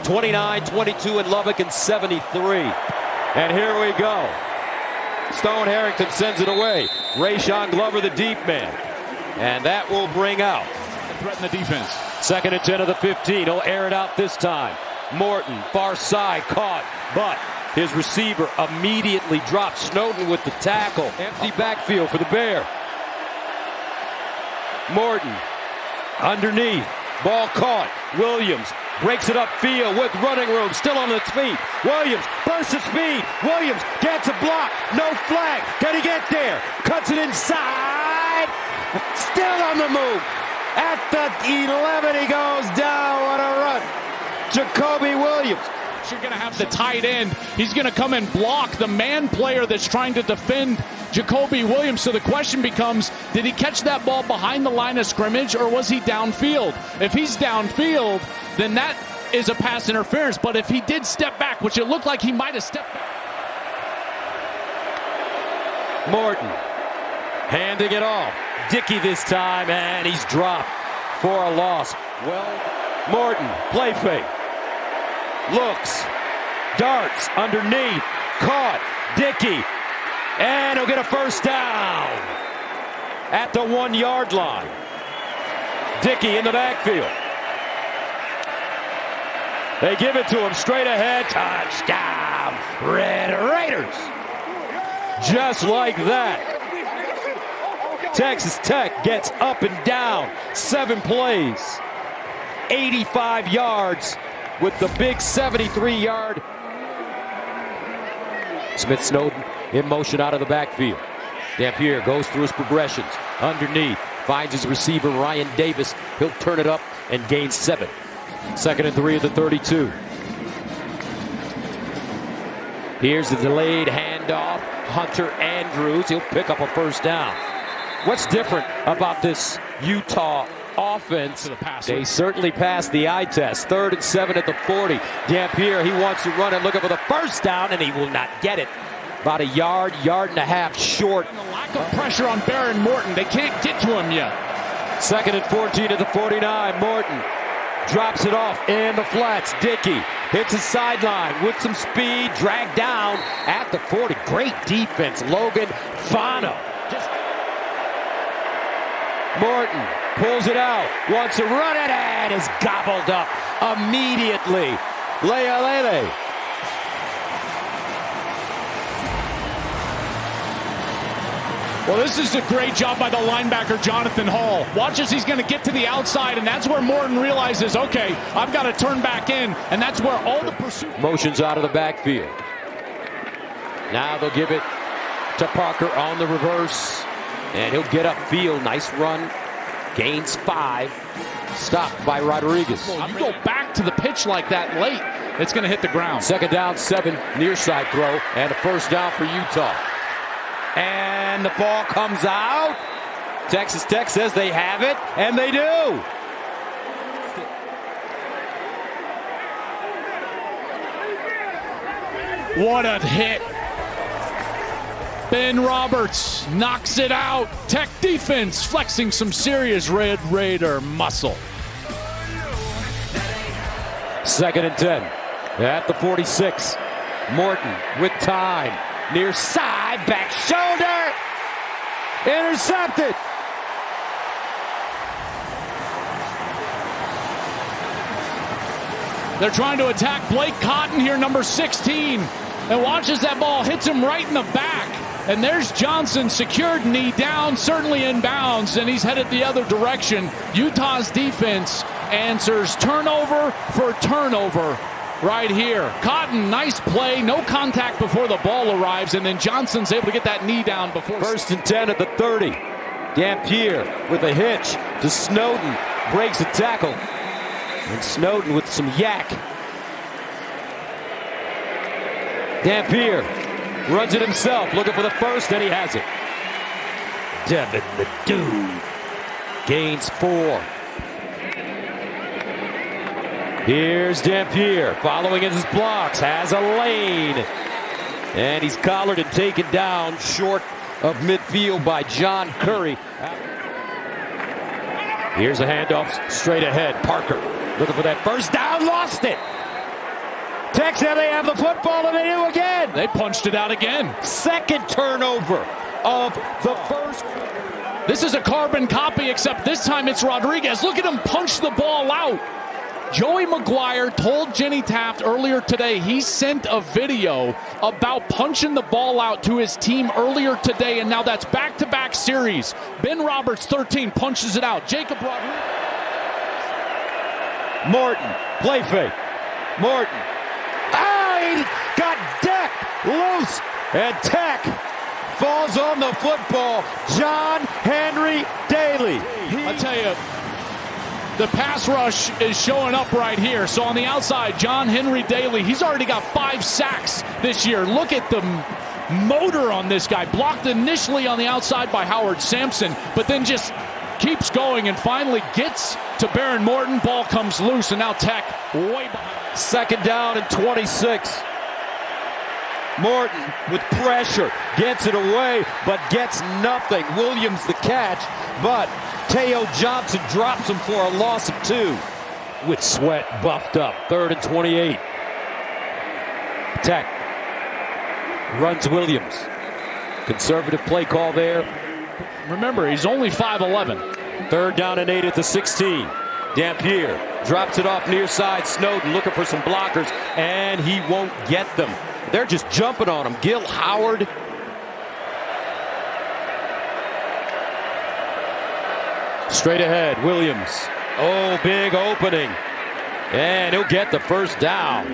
29, 22 in Lubbock, and 73. And here we go. Stone Harrington sends it away. Rayshon Glover, the deep man. And that will bring out. Threaten the defense. 2nd and 10 of the 15. He'll air it out this time. Morton, far side, caught, but his receiver immediately dropped. Snowden with the tackle. Empty backfield for the Bear. Morton, underneath. Ball caught. Williams breaks it upfield with running room. Still on its feet. Williams bursts at speed. Williams gets a block. No flag. Can he get there? Cuts it inside. Still on the move. At the 11, he goes down. What a run. Jacoby Williams. You're going to have the tight end. He's going to come and block the man player that's trying to defend Jacoby Williams. So the question becomes, did he catch that ball behind the line of scrimmage, or was he downfield? If he's downfield, then that is a pass interference. But if he did step back, which it looked like he might have stepped back. Morton handing it off. Dickey this time, and he's dropped for a loss. Well, Morton, play fake. Looks, darts underneath, caught, Dickey, and he'll get a first down at the 1-yard line. Dickey in the backfield. They give it to him straight ahead. Touchdown, Red Raiders. Just like that. Texas Tech gets up and down. 7 plays, 85 yards. With the big 73-yard. Smith Snowden in motion out of the backfield. Dampier goes through his progressions. Underneath, finds his receiver Ryan Davis. He'll turn it up and gain 7. 2nd and 3 of the 32. Here's the delayed handoff. Hunter Andrews. He'll pick up a first down. What's different about this Utah offense? They certainly passed the eye test. 3rd and 7 at the 40. Dampier, he wants to run it, looking for the first down, and he will not get it. About a yard and a half short. The lack of pressure on Baron Morton. They can't get to him yet. 2nd and 14 at the 49. Morton drops it off in the flats. Dickey hits the sideline with some speed, dragged down at the 40. Great defense. Logan Fano. Morton pulls it out, wants to run it, and is gobbled up immediately. Lealele. Well, this is a great job by the linebacker, Jonathan Hall. Watch as he's going to get to the outside, and that's where Morton realizes, okay, I've got to turn back in, and that's where all the pursuit. Motions out of the backfield. Now they'll give it to Parker on the reverse, and he'll get upfield. Nice run. Gains 5. Stopped by Rodriguez. Well, you go back to the pitch like that late, it's going to hit the ground. 2nd down, 7. Near side throw, and a first down for Utah. And the ball comes out. Texas Tech says they have it, and they do. What a hit. Ben Roberts knocks it out. Tech defense flexing some serious Red Raider muscle. 2nd and 10 at the 46. Morton with time. Near side, back shoulder. Intercepted. They're trying to attack Blake Cotton here, number 16. And watch as that ball hits him right in the back. And there's Johnson, secured, knee down, certainly in bounds, and he's headed the other direction. Utah's defense answers turnover for turnover right here. Cotton, nice play, no contact before the ball arrives, and then Johnson's able to get that knee down before. 1st and 10 at the 30. Dampier with a hitch to Snowden, breaks the tackle. And Snowden with some yak. Dampier runs it himself, looking for the first, and he has it. Devin Ledoux gains 4. Here's Dampier, following in his blocks, has a lane. And he's collared and taken down short of midfield by John Curry. Here's a handoff straight ahead. Parker looking for that first down, lost it. Next time they have the football and they do again. They punched it out again. Second turnover of the first. This is a carbon copy, except this time it's Rodriguez. Look at him punch the ball out. Joey Maguire told Jenny Taft earlier today he sent a video about punching the ball out to his team earlier today, and now that's back-to-back series. Ben Roberts, 13, punches it out. Jacob Rodriguez. Morton, play fake. Morton. He got decked loose, and Tech falls on the football. John Henry Daly. I tell you, the pass rush is showing up right here. So on the outside, John Henry Daly, he's already got 5 sacks this year. Look at the motor on this guy. Blocked initially on the outside by Howard Sampson, but then just keeps going and finally gets to Baron Morton. Ball comes loose, and now Tech way behind. Second down and 26. Morton with pressure, gets it away, but gets nothing. Williams the catch, but Teo Johnson drops him for a loss of 2. With Sweat buffed up, 3rd and 28. Tech runs Williams. Conservative play call there. Remember, he's only 5'11". 3rd down and 8 at the 16. Dampier drops it off near side. Snowden looking for some blockers, and he won't get them. They're just jumping on him. Gil Howard. Straight ahead, Williams. Oh, big opening. And he'll get the first down.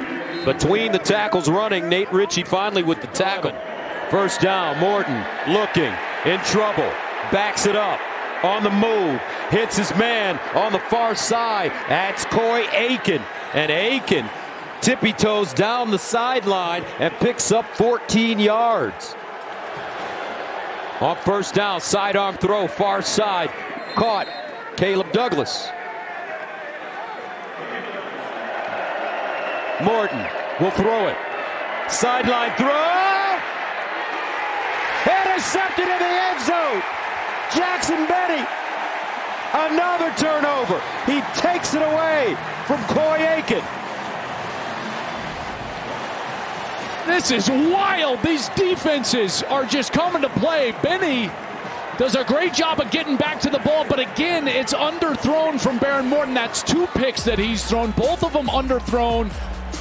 Between the tackles running, Nate Ritchie finally with the tackle. First down, Morton looking, in trouble. Backs it up, on the move. Hits his man on the far side. That's Coy Aiken. And Aiken tippy-toes down the sideline and picks up 14 yards. On first down, sidearm throw, far side. Caught Caleb Douglas. Morton will throw it. Sideline throw. Intercepted in the end zone. Jackson Benny. Another turnover. He takes it away from Coy Aiken. This is wild. These defenses are just coming to play. Benny does a great job of getting back to the ball, but again, it's underthrown from Baron Morton. That's 2 picks that he's thrown, both of them underthrown,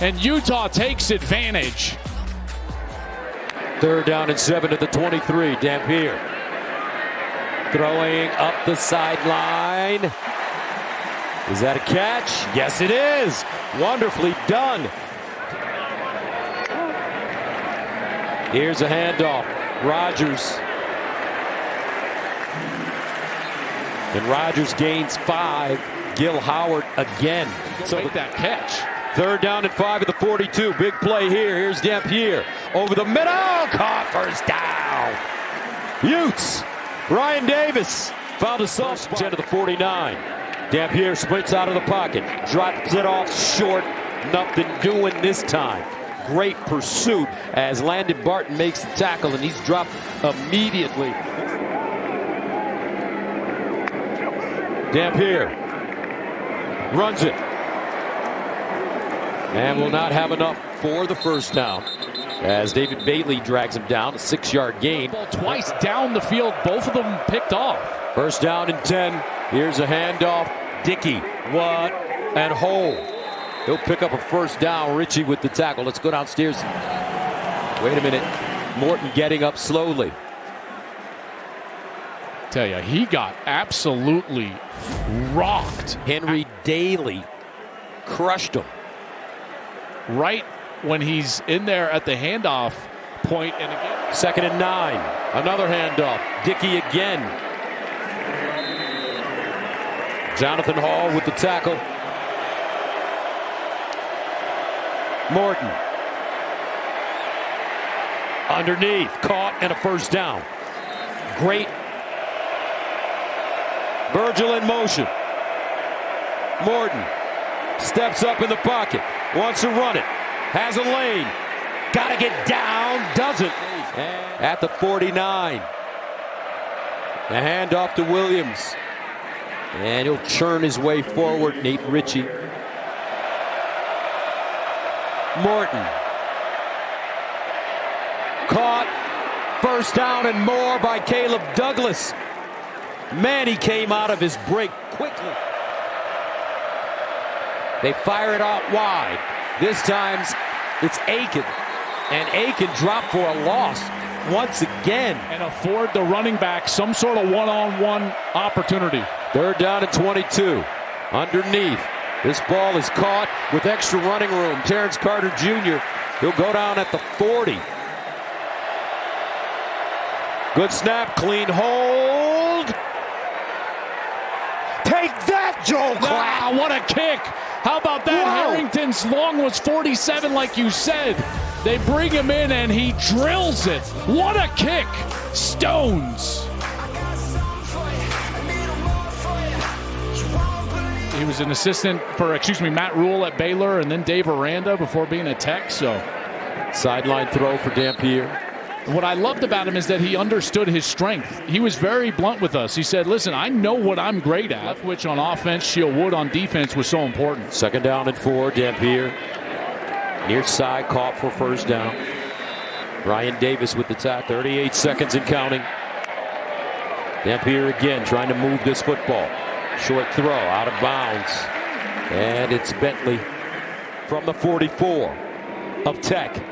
and Utah takes advantage. 3rd down and 7 at the 23. Dampier throwing up the sideline. Is that a catch? Yes, it is. Wonderfully done. Here's a handoff. Rodgers. And Rodgers gains 5. Gil Howard again. So make that catch. 3rd down and 5 at the 42. Big play here. Here's Dampier. Over the middle. Caught first down. Utes. Ryan Davis found a soft spot to the 49. Dampier sprints out of the pocket. Drops it off short. Nothing doing this time. Great pursuit as Landon Barton makes the tackle, and he's dropped immediately. Dampier runs it and will not have enough for the first down as David Bailey drags him down, a 6-yard gain. Twice down the field, both of them picked off. First down and 10. Here's a handoff. Dickey, what, and Hole. He'll pick up a first down. Ritchie with the tackle. Let's go downstairs. Wait a minute. Morton getting up slowly. Tell you, he got absolutely rocked. Henry Daly crushed him. Right when he's in there at the handoff point, and again. 2nd and 9. Another handoff. Dickey again. Jonathan Hall with the tackle. Morton. Underneath. Caught and a first down. Great. Virgil in motion. Morton steps up in the pocket. Wants to run it. Has a lane. Got to get down. Doesn't. At the 49. The handoff to Williams. And he'll churn his way forward. Nate Ritchie. Morton. Caught. First down and more by Caleb Douglas. Man, he came out of his break quickly. They fire it out wide. This time it's Aiken. And Aiken dropped for a loss once again. And afford the running back some sort of one-on-one opportunity. Third down and 22. Underneath. This ball is caught with extra running room. Terrence Carter Jr. He'll go down at the 40. Good snap, clean hold. Take that, Joel Klatt. Wow, what a kick. How about that? Whoa. Harrington's long was 47, like you said. They bring him in and he drills it. What a kick. Stones. He was an assistant for, Matt Rule at Baylor and then Dave Aranda before being a Tech. So sideline throw for Dampier. What I loved about him is that he understood his strength. He was very blunt with us. He said, listen, I know what I'm great at, which on offense, Shield Wood on defense was so important. Second down and 4, Dampier. Near side, caught for first down. Brian Davis with the tackle. 38 seconds and counting. Dampier again trying to move this football. Short throw, out of bounds. And it's Bentley from the 44 of Tech.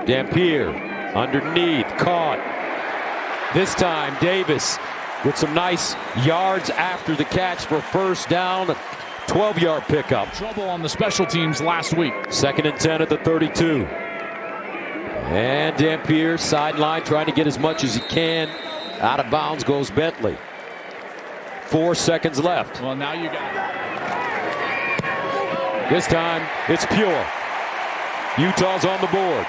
Dampier underneath, caught. This time Davis with some nice yards after the catch for first down. 12-yard pickup. Trouble on the special teams last week. Second and 10 at the 32. And Dampier sideline trying to get as much as he can. Out of bounds goes Bentley. 4 seconds left. Well, now you got it. This time it's pure. Utah's on the board.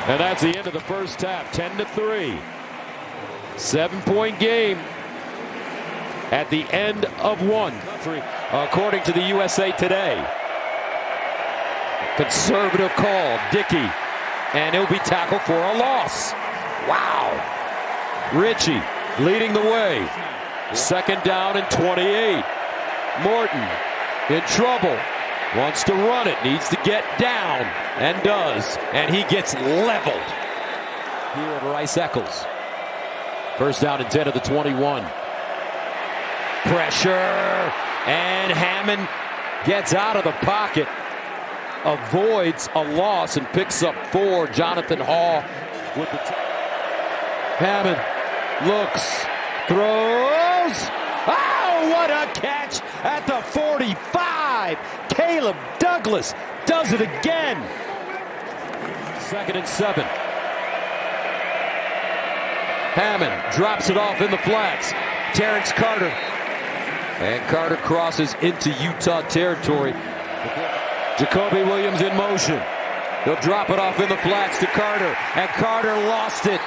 And that's the end of the first half. 10-3. 7-point game at the end of one. According to the USA Today. Conservative call. Dickey. And he'll be tackled for a loss. Wow. Ritchie leading the way. Second down and 28. Morton in trouble. Wants to run it. Needs to get down. And does. And he gets leveled. Here at Rice Eccles. First down and 10 at the 21. Pressure. And Hammond gets out of the pocket. Avoids a loss and picks up 4. Jonathan Hall with the Hammond looks. Throws. Oh, what a catch at the 45. Caleb Douglas does it again. Second and 7. Hammond drops it off in the flats. Terrence Carter. And Carter crosses into Utah territory. Jacoby Williams in motion. He'll drop it off in the flats to Carter. And Carter lost it.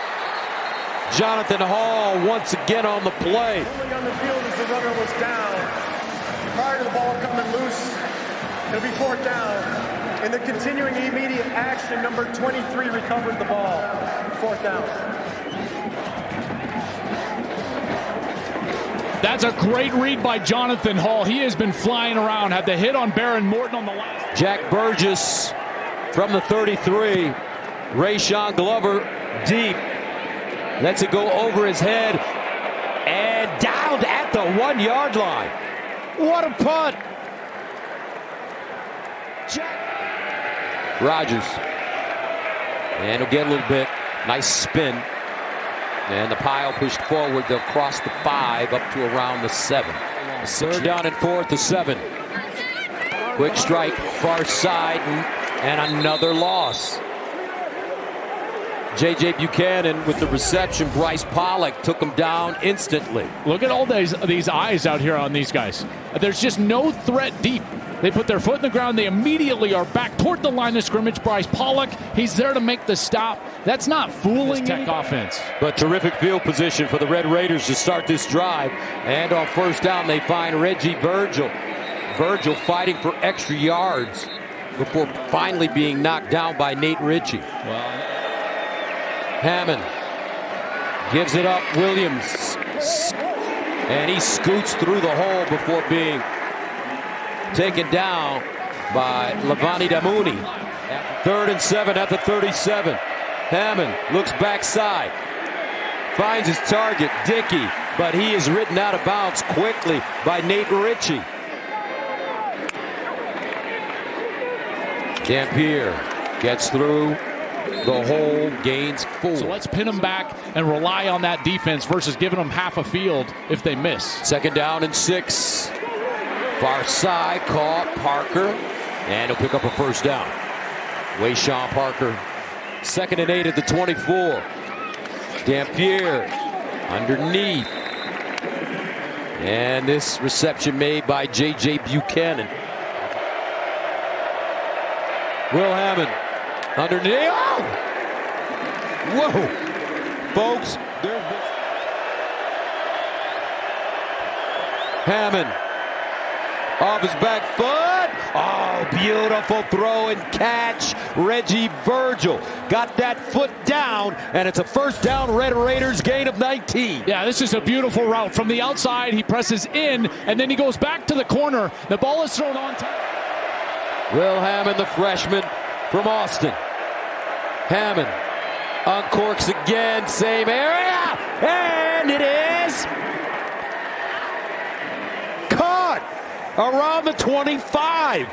Jonathan Hall once again on the play. Only on the field as the runner was down. Prior to the ball coming loose, it'll be fourth down. In the continuing immediate action, number 23 recovered the ball. Fourth down. That's a great read by Jonathan Hall. He has been flying around. Had the hit on Baron Morton on the last. Jack Burgess from the 33. Rayshawn Glover deep. Lets it go over his head. And down at the 1-yard line. What a punt. Jack Rogers. And he'll get a little bit. Nice spin. And the pile pushed forward. They'll cross the 5 up to around the 7. Third down and 4 at the 7. Quick strike, far side, and another loss. J.J. Buchanan with the reception. Bryce Pollock took him down instantly. Look at all these eyes out here on these guys. There's just no threat deep. They put their foot in the ground. They immediately are back toward the line of scrimmage. Bryce Pollock, he's there to make the stop. That's not fooling Tech offense. But terrific field position for the Red Raiders to start this drive. And on first down, they find Reggie Virgil. Virgil fighting for extra yards before finally being knocked down by Nate Ritchie. Well, Hammond gives it up. Williams. And he scoots through the hole before being taken down by Lavani Damuni. 3rd and 7 at the 37. Hammond looks backside. Finds his target, Dickey, but he is ridden out of bounds quickly by Nate Ritchie. Dampier gets through the hole, gains 4. So let's pin them back and rely on that defense versus giving them half a field if they miss. 2nd down and 6. Far side, caught Parker, and he'll pick up a 1st down. Wayshawn Parker, 2nd and 8 at the 24. Dampier underneath. And this reception made by J.J. Buchanan. Will Hammond underneath. Oh! Whoa! Folks, Hammond off his back foot. Oh, beautiful throw and catch. Reggie Virgil got that foot down, and it's a 1st down. Red Raiders gain of 19. Yeah, this is a beautiful route. From the outside, he presses in, and then he goes back to the corner. The ball is thrown on top. Will Hammond, the freshman from Austin. Hammond uncorks again, same area, and it is caught around the 25.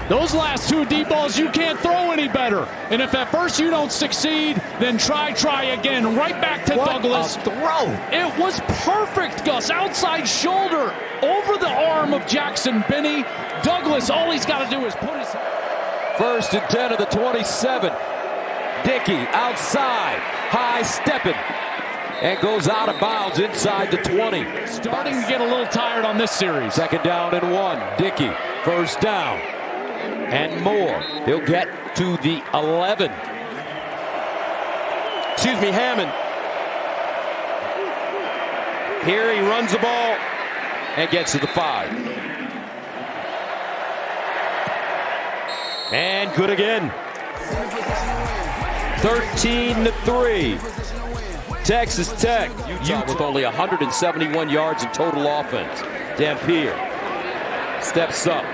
Those last 2 deep balls, you can't throw any better. And if at first you don't succeed, then try again. Right back to Douglas. What a throw. It was perfect, Gus. Outside shoulder over the arm of Jackson Binney. Douglas, all he's got to do is put his... 1st and 10 of the 27. Dickey outside, high stepping, and goes out of bounds inside the 20. Starting to get a little tired on this series. 2nd down and 1. Dickey, 1st down. And more. He'll get to the 11. Excuse me, Hammond. Here he runs the ball and gets to the 5. And good again. 13-3. Texas Tech. Utah with only 171 yards in total offense. Dampier steps up.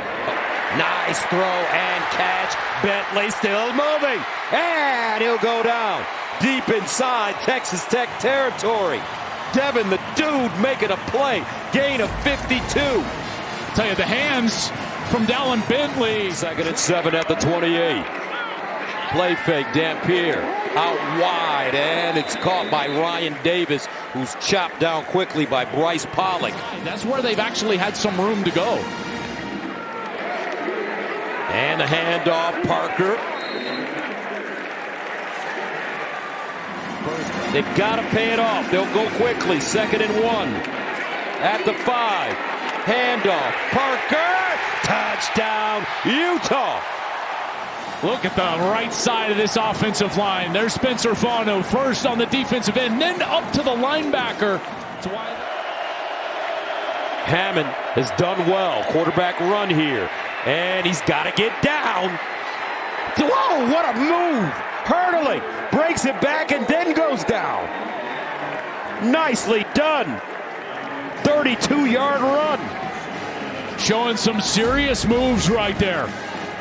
Nice throw and catch. Bentley still moving. And he'll go down deep inside Texas Tech territory. Devin, the dude, making a play. Gain of 52. I'll tell you, the hands from Dallin Bentley. 2nd and 7 at the 28. Play fake, Dampier out wide, and it's caught by Ryan Davis, who's chopped down quickly by Bryce Pollock. That's where they've actually had some room to go. And the handoff, Parker. They've got to pay it off. They'll go quickly. 2nd and 1 at the 5. Handoff, Parker. Touchdown, Utah. Look at the right side of this offensive line. There's Spencer Fano first on the defensive end, then up to the linebacker. Hammond has done well. Quarterback run here. And he's got to get down. Whoa, what a move. Hurdling. Breaks it back and then goes down. Nicely done. 32-yard run. Showing some serious moves right there.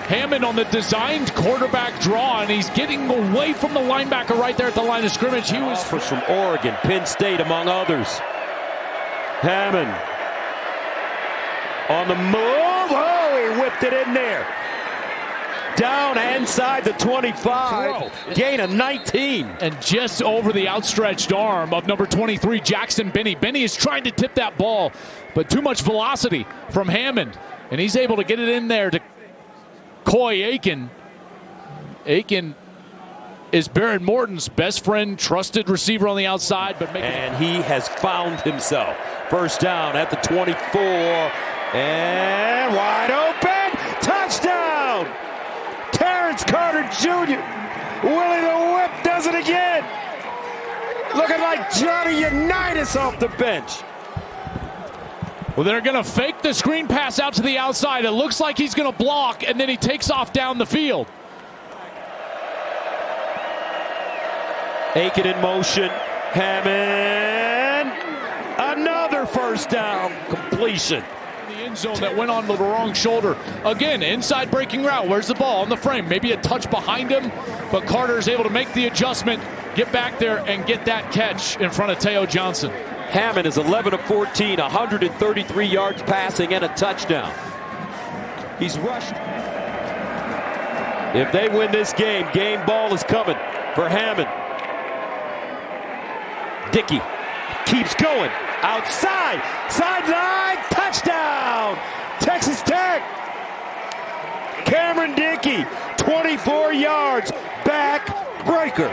Hammond on the designed quarterback draw, and he's getting away from the linebacker right there at the line of scrimmage. He was from Oregon, Penn State, among others. Hammond on the move. Oh, he whipped it in there. Down inside the 25. Gain of 19. And just over the outstretched arm of number 23, Jackson Binney. Binney is trying to tip that ball, but too much velocity from Hammond. And he's able to get it in there to Coy Aiken. Aiken is Baron Morton's best friend, trusted receiver on the outside. And he has found himself. 1st down at the 24. And wide open. Touchdown! Terrence Carter Jr. Willie the Whip does it again. Looking like Johnny Unitas off the bench. Well, they're going to fake the screen pass out to the outside. It looks like he's going to block, and then he takes off down the field. Aiken in motion. Hammond. Another 1st down completion. The end zone that went onto the wrong shoulder. Again, inside breaking route. Where's the ball? On the frame. Maybe a touch behind him, but Carter is able to make the adjustment, get back there, and get that catch in front of Teo Johnson. Hammond is 11 of 14, 133 yards passing and a touchdown. He's rushed. If they win this game, game ball is coming for Hammond. Dickey keeps going. Outside, sideline, touchdown! Texas Tech! Cameron Dickey, 24 yards, back breaker.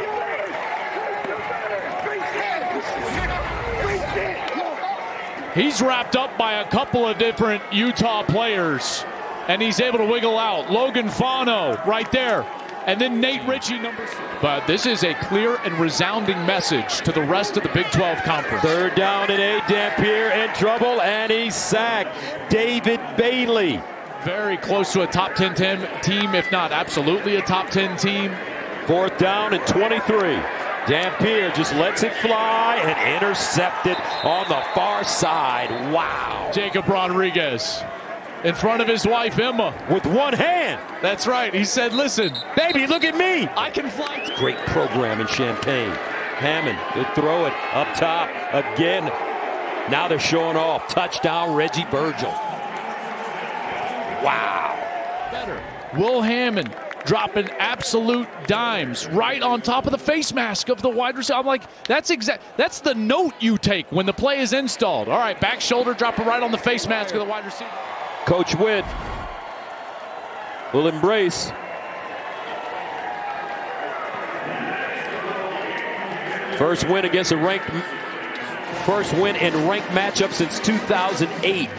He's wrapped up by a couple of different Utah players, and he's able to wiggle out. Logan Fano right there, and then Nate Ritchie, number 6. But this is a clear and resounding message to the rest of the Big 12 Conference. Third down and 8, Dampier in trouble, and he's sacked. David Bailey. Very close to a top 10 team, if not absolutely a top 10 team. Fourth down and 23. Dampier just lets it fly and intercepted on the far side. Wow. Jacob Rodriguez in front of his wife, Emma. With one hand. That's right. He said, listen, baby, look at me. I can fly. Great program in Champaign. Hammond, they throw it up top again. Now they're showing off. Touchdown, Reggie Virgil. Wow. Better. Will Hammond dropping absolute dimes right on top of the face mask of the wide receiver. I'm like, that's the note you take when the play is installed. All right, back shoulder, drop it right on the face mask of the wide receiver. Coach Witt will embrace. First win in ranked matchup since 2008.